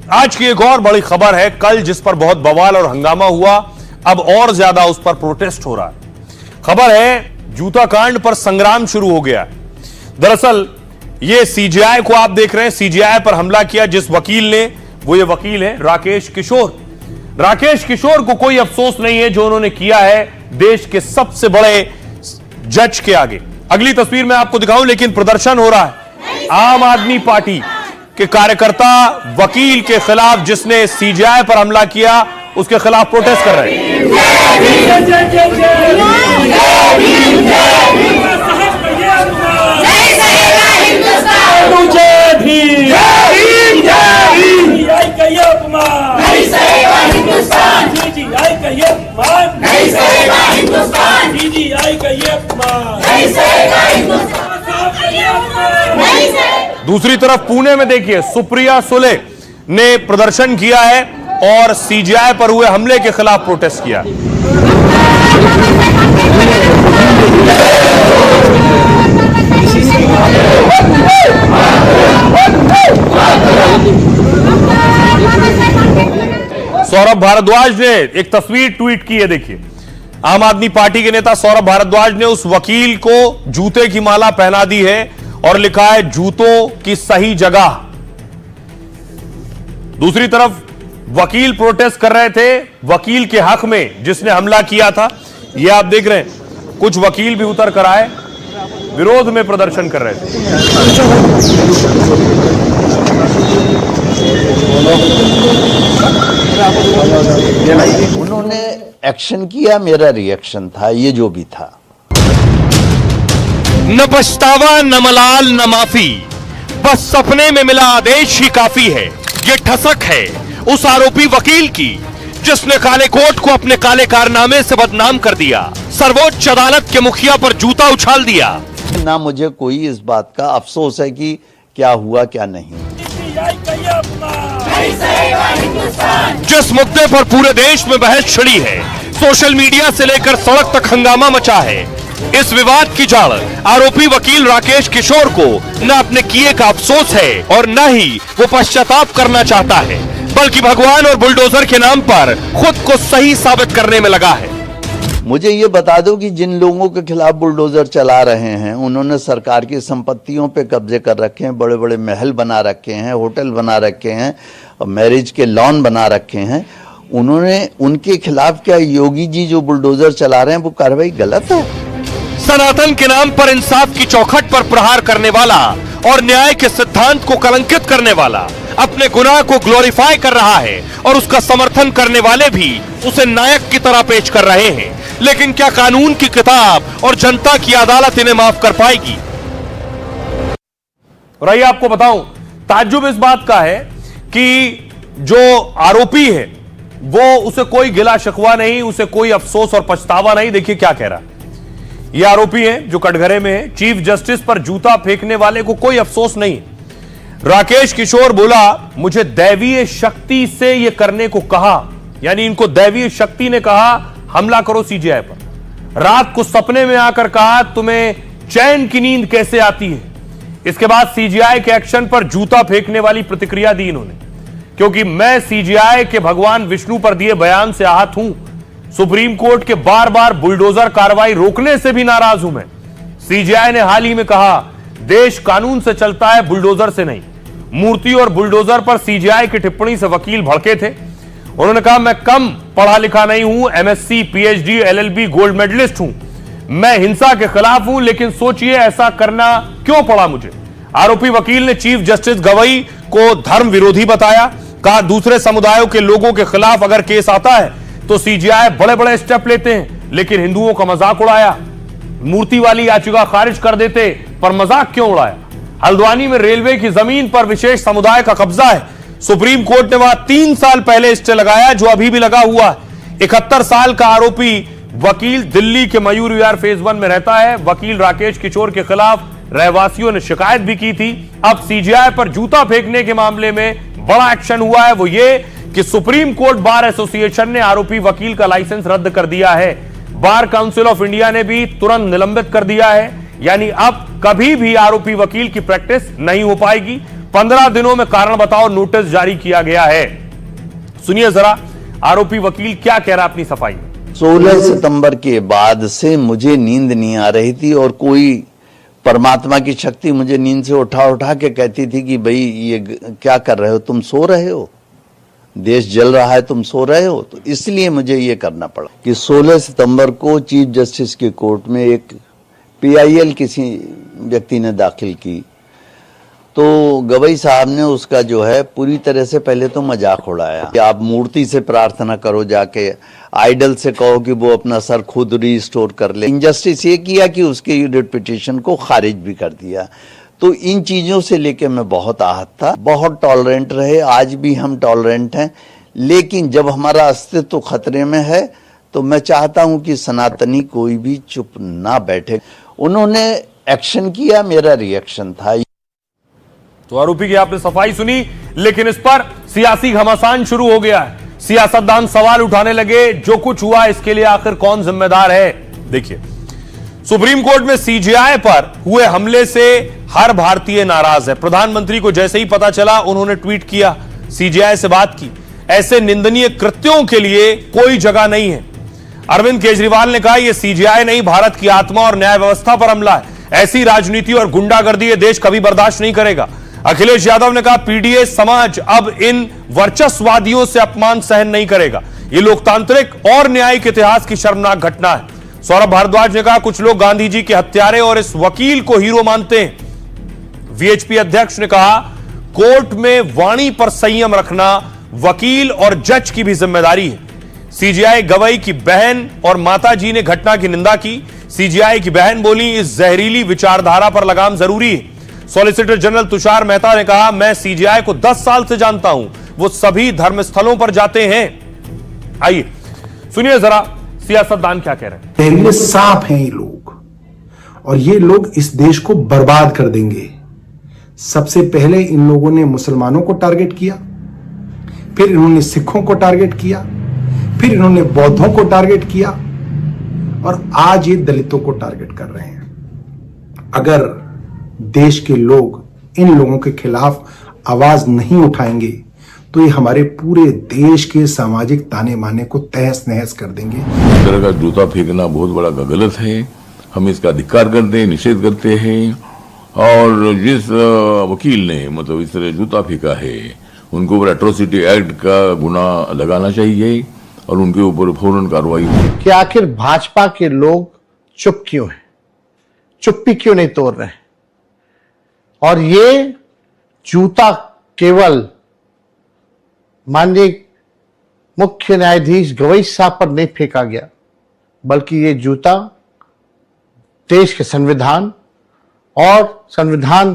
आज की एक और बड़ी खबर है। कल जिस पर बहुत बवाल और हंगामा हुआ, अब और ज्यादा उस पर प्रोटेस्ट हो रहा है। खबर है जूता कांड पर संग्राम शुरू हो गया। दरअसल ये सीजेआई को आप देख रहे हैं, सीजेआई पर हमला किया जिस वकील ने, वो ये वकील है राकेश किशोर। राकेश किशोर को कोई अफसोस नहीं है जो उन्होंने किया है देश के सबसे बड़े जज के आगे। अगली तस्वीर मैं आपको दिखाऊं, लेकिन प्रदर्शन हो रहा है। आम आदमी पार्टी के कार्यकर्ता वकील के खिलाफ जिसने सीजेआई पर हमला किया उसके खिलाफ प्रोटेस्ट कर रहे हैं। दूसरी तरफ पुणे में देखिए सुप्रिया सुले ने प्रदर्शन किया है और सीजेआई पर हुए हमले के खिलाफ प्रोटेस्ट किया। सौरभ भारद्वाज ने एक तस्वीर ट्वीट की है, देखिए। आम आदमी पार्टी के नेता सौरभ भारद्वाज ने उस वकील को जूते की माला पहना दी है और लिखा है जूतों की सही जगह। दूसरी तरफ वकील प्रोटेस्ट कर रहे थे वकील के हक में जिसने हमला किया था। ये आप देख रहे हैं, कुछ वकील भी उतर कर आए, विरोध में प्रदर्शन कर रहे थे। उन्होंने एक्शन किया, मेरा रिएक्शन था, ये जो भी था। न पछतावा न मलाल न माफी, बस सपने में मिला आदेश ही काफी है। ये ठसक है उस आरोपी वकील की जिसने काले कोट को अपने काले कारनामे से बदनाम कर दिया, सर्वोच्च अदालत के मुखिया पर जूता उछाल दिया। ना मुझे कोई इस बात का अफसोस है कि क्या हुआ क्या नहीं। जिस मुद्दे पर पूरे देश में बहस छिड़ी है, सोशल मीडिया से लेकर सड़क तक हंगामा मचा है, इस विवाद की जड़ आरोपी वकील राकेश किशोर को न अपने किए का अफसोस है और न ही वो पश्चाताप करना चाहता है, बल्कि भगवान और बुलडोजर के नाम पर खुद को सही साबित करने में लगा है। मुझे ये बता दो कि जिन लोगों के खिलाफ बुलडोजर चला रहे हैं, उन्होंने सरकार की संपत्तियों पे कब्जे कर रखे हैं, बड़े बड़े महल बना रखे हैं, होटल बना रखे हैं, मैरिज के लॉन बना रखे हैं, उन्होंने उनके खिलाफ क्या योगी जी जो बुलडोजर चला रहे हैं वो कार्रवाई गलत है? सनातन के नाम पर इंसाफ की चौखट पर प्रहार करने वाला और न्याय के सिद्धांत को कलंकित करने वाला अपने गुनाह को ग्लोरीफाई कर रहा है और उसका समर्थन करने वाले भी उसे नायक की तरह पेश कर रहे हैं। लेकिन क्या कानून की किताब और जनता की अदालत इन्हें माफ कर पाएगी? और आइए आपको बताऊं, ताज्जुब इस बात का है कि जो आरोपी है वो उसे कोई गिला शिकवा नहीं, उसे कोई अफसोस और पछतावा नहीं। देखिए क्या कह रहा है ये आरोपी है जो कटघरे में है। चीफ जस्टिस पर जूता फेंकने वाले को कोई अफसोस नहीं। राकेश किशोर बोला मुझे दैवीय शक्ति से यह करने को कहा, यानी इनको दैवीय शक्ति ने कहा हमला करो सीजेआई पर। रात को सपने में आकर कहा तुम्हें चैन की नींद कैसे आती है। इसके बाद सीजेआई के एक्शन पर जूता फेंकने वाली प्रतिक्रिया दी इन्होंने, क्योंकि मैं सीजेआई के भगवान विष्णु पर दिए बयान से आहत हूं। सुप्रीम कोर्ट के बार बार बुलडोजर कार्रवाई रोकने से भी नाराज हूं मैं। सीजेआई ने हाल ही में कहा देश कानून से चलता है, बुलडोजर से नहीं। मूर्ति और बुलडोजर पर सीजेआई की टिप्पणी से वकील भड़के थे। उन्होंने कहा मैं कम पढ़ा लिखा नहीं हूं, MSc, PhD, LLB gold medallist हूं। मैं हिंसा के खिलाफ हूं, लेकिन सोचिए ऐसा करना क्यों पड़ा मुझे। आरोपी वकील ने चीफ जस्टिस गवई को धर्म विरोधी बताया। कहा दूसरे समुदायों के लोगों के खिलाफ अगर केस आता है तो सीजेआई बड़े बड़े स्टेप लेते हैं, लेकिन हिंदुओं का मजाक उड़ाया। मूर्ति वाली याचिका खारिज कर देते, पर मजाक क्यों उड़ाया। हल्द्वानी में रेलवे की जमीन पर विशेष समुदाय का कब्जा है। सुप्रीम कोर्ट ने वहां 3 साल पहले स्टे लगाया जो अभी भी लगा हुआ है। 71 साल का आरोपी वकील दिल्ली के मयूर विहार फेज 1 में रहता है। वकील राकेश किशोर के खिलाफ रहवासियों ने शिकायत भी की थी। अब सीजेआई पर जूता फेंकने के मामले में बड़ा एक्शन हुआ है, वो ये कि सुप्रीम कोर्ट बार एसोसिएशन ने आरोपी वकील का लाइसेंस रद्द कर दिया है। बार काउंसिल ऑफ इंडिया ने भी तुरंत निलंबित कर दिया है। यानी अब कभी भी आरोपी वकील की प्रैक्टिस नहीं हो पाएगी। 15 दिनों में कारण बताओ नोटिस जारी किया गया है। सुनिए जरा आरोपी वकील क्या कह रहा है अपनी सफाई में। 16 सितंबर के बाद से मुझे नींद नहीं आ रही थी और कोई परमात्मा की शक्ति मुझे नींद से उठा उठा के कहती थी कि भाई ये क्या कर रहे हो, तुम सो रहे हो, देश जल रहा है, तुम सो रहे हो। तो इसलिए मुझे ये करना पड़ा कि 16 सितंबर को चीफ जस्टिस की कोर्ट में एक PIL किसी व्यक्ति ने दाखिल की, तो गवई साहब ने उसका जो है पूरी तरह से पहले तो मजाक उड़ाया कि आप मूर्ति से प्रार्थना करो, जाके आइडल से कहो कि वो अपना सर खुद रिस्टोर कर ले। इनजस्टिस ये किया कि उसके रिट पिटीशन को खारिज भी कर दिया। तो इन चीजों से लेके मैं बहुत आहत था, बहुत टॉलरेंट रहे, आज भी हम टॉलरेंट हैं, लेकिन जब हमारा अस्तित्व खतरे में है तो मैं चाहता हूं कि सनातनी कोई भी चुप ना बैठे। उन्होंने एक्शन किया, मेरा रिएक्शन था। तो आरोपी की आपने सफाई सुनी, लेकिन इस पर सियासी घमासान शुरू हो गया है। सियासतदान सवाल उठाने लगे, जो कुछ हुआ इसके लिए आखिर कौन जिम्मेदार है। देखिए, सुप्रीम कोर्ट में CJI पर हुए हमले से हर भारतीय नाराज है। प्रधानमंत्री को जैसे ही पता चला उन्होंने ट्वीट किया, CJI से बात की। ऐसे निंदनीय कृत्यों के लिए कोई जगह नहीं है। अरविंद केजरीवाल ने कहा, यह CJI नहीं, भारत की आत्मा और न्याय व्यवस्था पर हमला है। ऐसी राजनीति और गुंडागर्दी ये देश कभी बर्दाश्त नहीं करेगा। अखिलेश यादव ने कहा, PDA समाज अब इन वर्चस्ववादियों से अपमान सहन नहीं करेगा। यह लोकतांत्रिक और न्यायिक इतिहास की शर्मनाक घटना है। सौरभ भारद्वाज ने कहा, कुछ लोग गांधी जी के हत्यारे और इस वकील को हीरो मानते हैं। VHP अध्यक्ष ने कहा, कोर्ट में वाणी पर संयम रखना वकील और जज की भी जिम्मेदारी है। CJI गवई की बहन और माता जी ने घटना की निंदा की। CJI की बहन बोली, इस जहरीली विचारधारा पर लगाम जरूरी है। सॉलिसिटर जनरल तुषार मेहता ने कहा, मैं CJI को 10 साल से जानता हूं, वो सभी धर्मस्थलों पर जाते हैं। आइए सुनिए जरा सियासतदान क्या कह रहे हैं। जहरीले सांप हैं ये लोग, और ये लोग इस देश को बर्बाद कर देंगे। सबसे पहले इन लोगों ने मुसलमानों को टारगेट किया, फिर इन्होंने सिखों को टारगेट किया, फिर इन्होंने बौद्धों को टारगेट किया, और आज ये दलितों को टारगेट कर रहे हैं। अगर देश के लोग इन लोगों के खिलाफ आवाज नहीं उठाएंगे तो ये हमारे पूरे देश के सामाजिक ताने माने को तहस नहस कर देंगे। इस तरह का जूता फेंकना बहुत बड़ा गलत है, हम इसका धिक्कार करते हैं, निषेध करते हैं। और जिस वकील ने मतलब इस तरह जूता फेंका है, उनके ऊपर एट्रोसिटी एक्ट का गुना लगाना चाहिए और उनके ऊपर फौरन कार्रवाई हो। कि आखिर भाजपा के लोग चुप क्यों हैं, चुप्पी क्यों नहीं तोड़ रहे हैं। और ये जूता केवल माननीय मुख्य न्यायाधीश गवई साहब पर नहीं फेंका गया, बल्कि ये जूता देश के संविधान और संविधान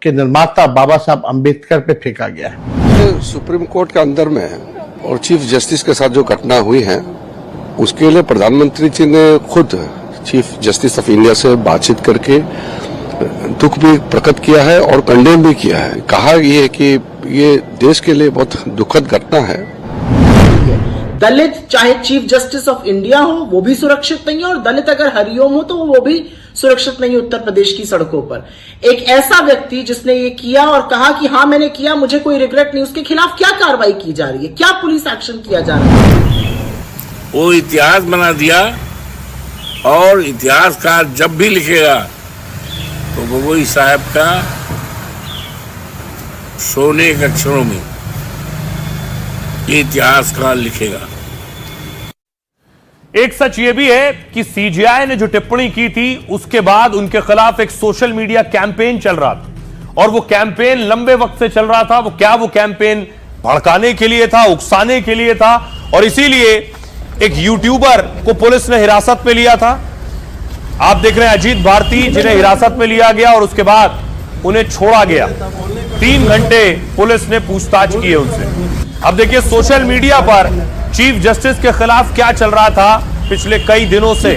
के निर्माता बाबा साहब अंबेडकर पे फेंका गया है। सुप्रीम कोर्ट के अंदर में और चीफ जस्टिस के साथ जो घटना हुई है, उसके लिए प्रधानमंत्री जी ने खुद चीफ जस्टिस ऑफ इंडिया से बातचीत करके दुख भी प्रकट किया है और कंडेम भी किया है। कहा ये कि ये देश के लिए बहुत दुखद घटना है। दलित चाहे चीफ जस्टिस ऑफ इंडिया हो वो भी सुरक्षित नहीं है, और दलित अगर हरिओम हो तो वो भी सुरक्षित नहीं है उत्तर प्रदेश की सड़कों पर। एक ऐसा व्यक्ति जिसने ये किया और कहा कि हाँ मैंने किया, मुझे कोई रिग्रेट नहीं, उसके खिलाफ क्या कार्रवाई की जा रही है, क्या पुलिस एक्शन किया जा रहा है? वो इतिहास बना दिया, और इतिहासकार जब भी लिखेगा तो गवई साहब का सोने के अक्षरों में ये इतिहासकार लिखेगा। एक सच यह भी है कि CJI ने जो टिप्पणी की थी उसके बाद उनके खिलाफ एक सोशल मीडिया कैंपेन चल रहा था, और वो कैंपेन लंबे वक्त से चल रहा था। वो कैंपेन भड़काने के लिए था, उकसाने के लिए था, और इसीलिए एक यूट्यूबर को पुलिस ने हिरासत में लिया था। आप देख रहे हैं अजीत भारती, जिन्हें हिरासत में लिया गया और उसके बाद उन्हें छोड़ा गया। 3 घंटे पुलिस ने पूछताछ की है उनसे। अब देखिए सोशल मीडिया पर चीफ जस्टिस के खिलाफ क्या चल रहा था पिछले कई दिनों से।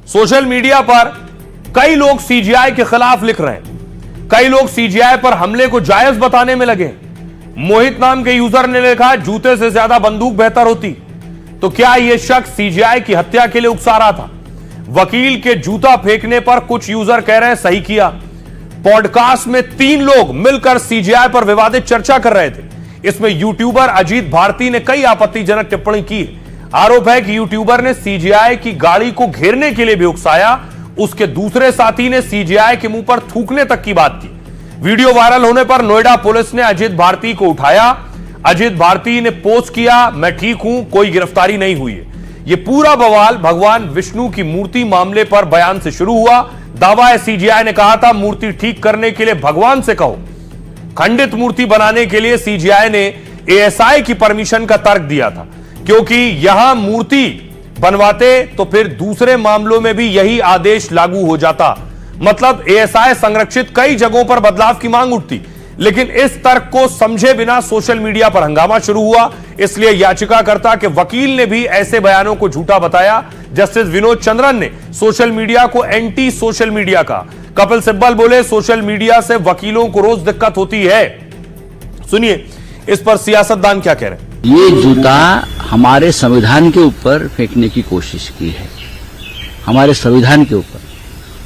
सोशल मीडिया पर कई लोग CJI के खिलाफ लिख रहे हैं, कई लोग CJI पर हमले को जायज बताने में लगे। मोहित नाम के यूजर ने लिखा, जूते से ज्यादा बंदूक बेहतर होती। तो क्या यह शख्स CJI की हत्या के लिए उकसा रहा था? वकील के जूता फेंकने पर कुछ यूजर कह रहे हैं सही किया, पॉडकास्ट में 3 लोग मिलकर सीजेआई पर विवादित चर्चा कर रहे थे। इसमें यूट्यूबर अजीत भारती ने कई आपत्तिजनक टिप्पणी की। आरोप है कि यूट्यूबर ने सीजेआई की गाड़ी को घेरने के लिए भी उकसाया। उसके दूसरे साथी ने सीजेआई के मुंह पर थूकने तक की बात की। वीडियो वायरल होने पर नोएडा पुलिस ने अजीत भारती को उठाया। अजीत भारती ने पोस्ट किया, मैं ठीक हूं, कोई गिरफ्तारी नहीं हुई है। यह पूरा बवाल भगवान विष्णु की मूर्ति मामले पर बयान से शुरू हुआ। दावा है सीजेआई ने कहा था मूर्ति ठीक करने के लिए भगवान से कहो। खंडित मूर्ति बनाने के लिए सीजेआई ने एएसआई की परमिशन का तर्क दिया था, क्योंकि यहां मूर्ति बनवाते तो फिर दूसरे मामलों में भी यही आदेश लागू हो जाता। मतलब एएसआई संरक्षित कई जगहों पर बदलाव की मांग उठती। लेकिन इस तर्क को समझे बिना सोशल मीडिया पर हंगामा शुरू हुआ। इसलिए याचिकाकर्ता के वकील ने भी ऐसे बयानों को झूठा बताया। जस्टिस विनोद चंद्रन ने सोशल मीडिया को एंटी सोशल मीडिया कहा। कपिल सिब्बल बोले, सोशल मीडिया से वकीलों को रोज दिक्कत होती है। सुनिए इस पर सियासतदान क्या कह रहे हैं। ये जूता हमारे संविधान के ऊपर फेंकने की कोशिश की है, हमारे संविधान के ऊपर।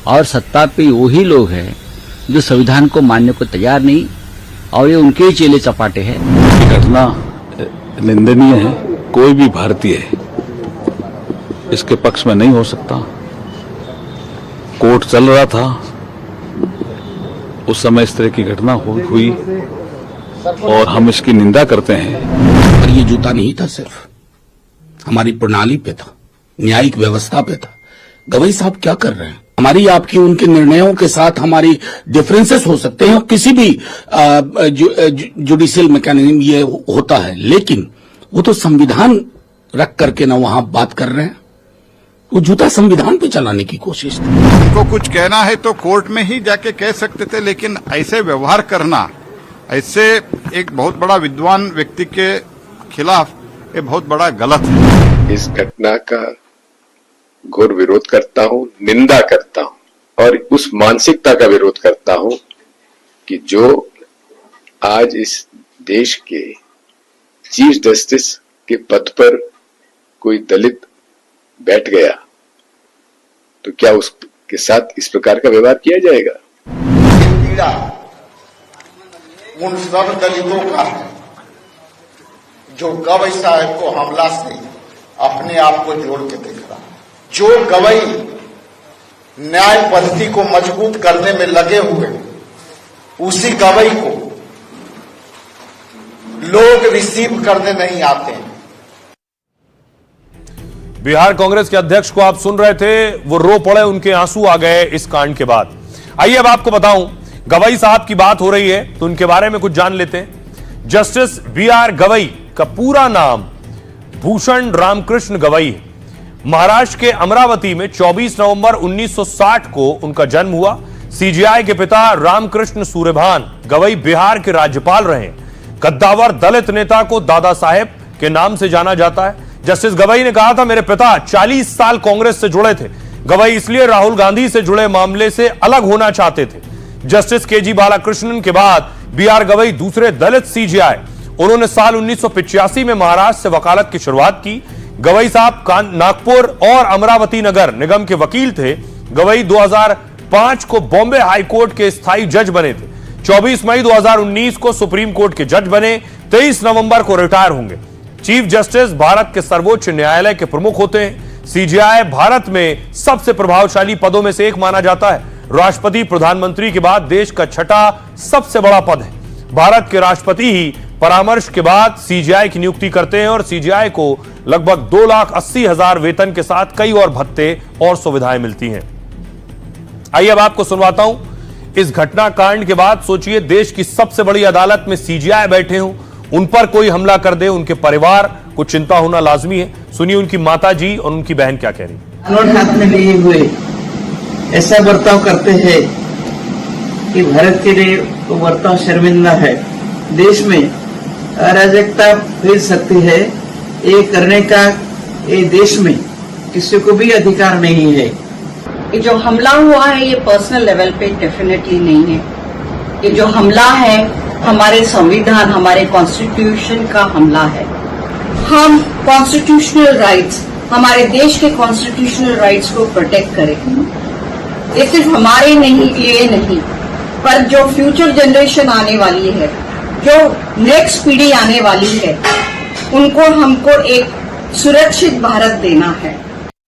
और सत्ता पे वही लोग हैं जो संविधान को मानने को तैयार नहीं, और ये उनके ही चेले चपाटे हैं। घटना निंदनीय है। कोई भी भारतीय इसके पक्ष में नहीं हो सकता। कोर्ट चल रहा था, उस समय इस तरह की घटना हुई और हम इसकी निंदा करते हैं। पर ये जूता नहीं था, सिर्फ हमारी प्रणाली पे था, न्यायिक व्यवस्था पे था। गवई साहब क्या कर रहे हैं? हमारी आपकी उनके निर्णयों के साथ हमारी डिफरेंसेस हो सकते हैं, किसी भी जुडिशियल मैकेनिज्म ये होता है, लेकिन वो तो संविधान रख करके ना वहां बात कर रहे हैं। वो जूता संविधान पे चलाने की कोशिश थी। उनको कुछ कहना है तो कोर्ट में ही जाके कह सकते थे, लेकिन ऐसे व्यवहार करना, ऐसे एक बहुत बड़ा विद्वान व्यक्ति के खिलाफ ये बहुत बड़ा गलत है। इस घटना का घोर विरोध करता हूं, निंदा करता हूं और उस मानसिकता का विरोध करता हूं कि जो आज इस देश के चीफ जस्टिस के पद पर कोई दलित बैठ गया तो क्या उसके साथ इस प्रकार का व्यवहार किया जाएगा? पीड़ा उन सब दलितों का है जो गवई साहब को हमला से अपने आप को जोड़ के देख रहा है। जो गवई न्याय पद्धति को मजबूत करने में लगे हुए, उसी गवई को लोग रिसीव करने नहीं आते हैं। बिहार कांग्रेस के अध्यक्ष को आप सुन रहे थे, वो रो पड़े, उनके आंसू आ गए इस कांड के बाद। आइए अब आपको बताऊं, गवई साहब की बात हो रही है तो उनके बारे में कुछ जान लेते हैं। जस्टिस बीआर गवई का पूरा नाम भूषण रामकृष्ण गवई है। महाराष्ट्र के अमरावती में 24 नवंबर 1960 को उनका जन्म हुआ। सीजेआई के पिता रामकृष्ण सूर्यभान गवई बिहार के राज्यपाल रहे। कद्दावर दलित नेता को दादा साहेब के नाम से जाना जाता है। जस्टिस गवई ने कहा था, मेरे पिता 40 साल कांग्रेस से जुड़े थे। गवई इसलिए राहुल गांधी से जुड़े मामले से अलग होना चाहते थे। जस्टिस केजी बालाकृष्णन के बाद बीआर गवई दूसरे दलित सीजेआई। उन्होंने साल 1985 में महाराष्ट्र से वकालत की शुरुआत की। गवई साहब नागपुर और अमरावती नगर निगम के वकील थे। गवई 2005 को बॉम्बे हाई कोर्ट के स्थायी जज बने थे। 24 मई 2019 को सुप्रीम कोर्ट के जज बने। 23 नवंबर को रिटायर होंगे। चीफ जस्टिस भारत के सर्वोच्च न्यायालय के प्रमुख होते हैं। सीजेआई भारत में सबसे प्रभावशाली पदों में से एक माना जाता है। राष्ट्रपति प्रधानमंत्री के बाद देश का छठा सबसे बड़ा पद है। भारत के राष्ट्रपति ही परामर्श के बाद सीजेआई की नियुक्ति करते हैं और सीजेआई को लगभग 2,80,000 वेतन के साथ कई और भत्ते और सुविधाएं मिलती हैं। आइए अब आपको सुनवाता हूं इस घटना कांड के बाद। सोचिए, देश की सबसे बड़ी अदालत में सीजेआई बैठे हों, उन पर कोई हमला कर दे, उनके परिवार को चिंता होना लाजमी है। सुनिए उनकी माता जी और उनकी बहन क्या कह रही। नोट हाथ में लिए हुए ऐसा बर्ताव करते हैं कि भारत के लिए वो बर्ताव शर्मिंदा है। देश में अराजकता फैल सकती है, ये करने का ये देश में किसी को भी अधिकार नहीं है। ये जो हमला हुआ है ये पर्सनल लेवल पे डेफिनेटली नहीं है। ये जो हमला है हमारे संविधान, हमारे कॉन्स्टिट्यूशन का हमला है। हम कॉन्स्टिट्यूशनल राइट्स, हमारे देश के कॉन्स्टिट्यूशनल राइट्स को प्रोटेक्ट करें। ये सिर्फ हमारे लिए नहीं, पर जो फ्यूचर जनरेशन आने वाली है, जो नेक्स्ट पीढ़ी आने वाली है, उनको हमको एक सुरक्षित भारत देना है।